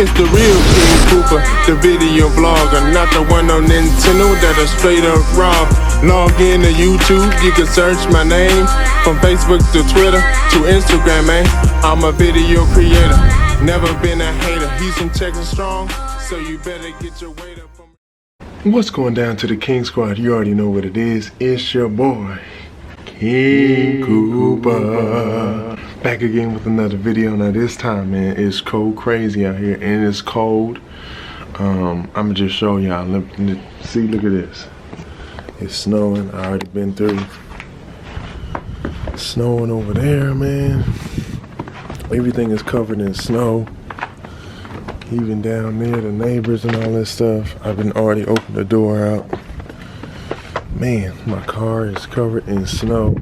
It's the real King Koopa, the video blogger, not the one on Nintendo that'll straight up rob. Log in to YouTube, you can search my name. From Facebook to Twitter to Instagram, man. I'm a video creator, never been a hater. Houston, Texas strong, so you better get your weight up. What's going down to the King Squad? You already know what it is. It's your boy, King Koopa. Back again with another video. Now this time, man, it's cold crazy out here and it's cold. I'ma just show y'all. See, look at this. It's snowing. I already been through. It's snowing over there, man. Everything is covered in snow. Even down there, the neighbors and all that stuff. I've been already opened the door out. Man, my car is covered in snow.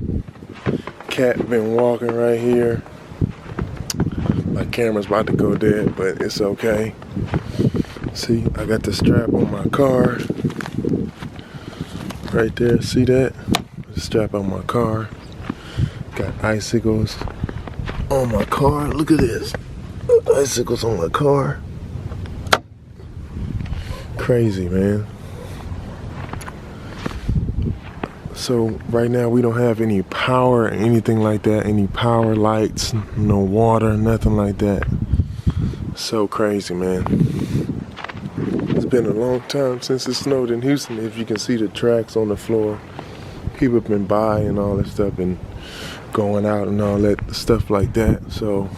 Cat been walking right here. My camera's about to go dead, but it's okay. See, I got the strap on my car. Right there, see that? The strap on my car. Got icicles on my car. Look at this. Icicles on my car. Crazy, man. So right now we don't have any power or anything like that, any power lights, no water, nothing like that. So crazy, man. It's been a long time since it snowed in Houston. If you can see the tracks on the floor, people have been by and all that stuff and going out and all that stuff like that. So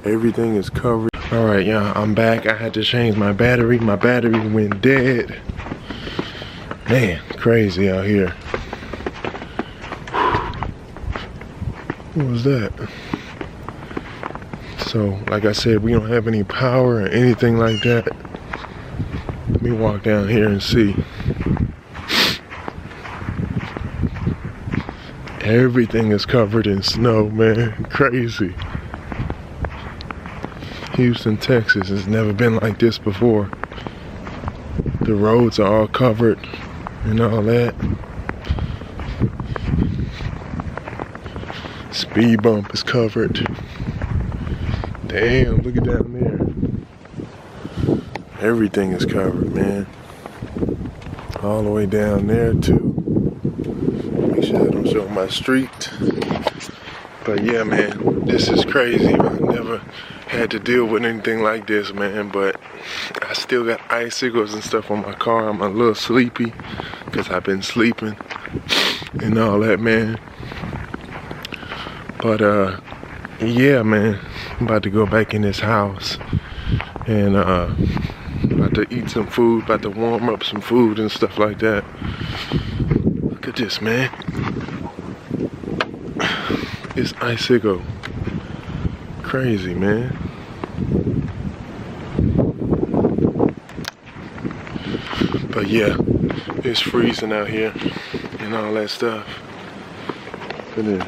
everything is covered. All right, y'all, I'm back. I had to change my battery. My battery went dead. Man, crazy out here. What was that? So, like I said, we don't have any power or anything like that. Let me walk down here and see. Everything is covered in snow, man. Crazy. Houston, Texas has never been like this before. The roads are all covered and all that. Speed bump is covered. Damn, look at down there. Everything is covered, man. All the way down there too. Make sure I don't show my street. But yeah, man, this is crazy. I never had to deal with anything like this, man, but I still got icicles and stuff on my car. I'm a little sleepy because I've been sleeping and all that, man. But yeah, man, I'm about to go back in this house and about to eat some food, about to warm up some food and stuff like that. Look at this, man. It's icicle. Crazy, man. But yeah, it's freezing out here and all that stuff. Look at this.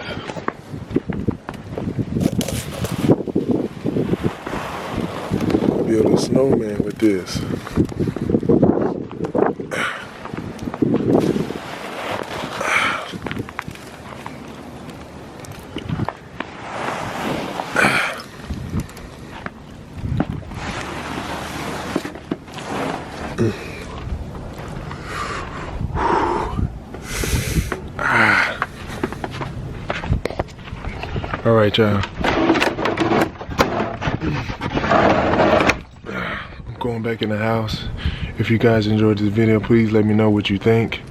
Build a snowman with this. All right, y'all. I'm going back in the house. If you guys enjoyed this video, please let me know what you think.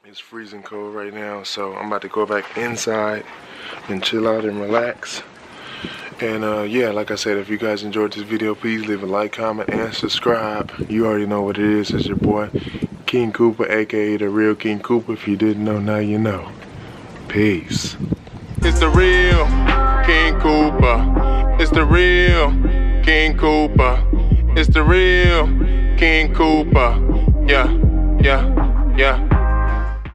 It's freezing cold right now, so I'm about to go back inside and chill out and relax. And yeah, like I said, if you guys enjoyed this video, please leave a like, comment, and subscribe. You already know what it is. It's your boy, King Koopa, aka the real King Koopa. If you didn't know, now you know. Peace. It's the real King Koopa. It's the real King Koopa. It's the real King Koopa. Yeah, yeah, yeah.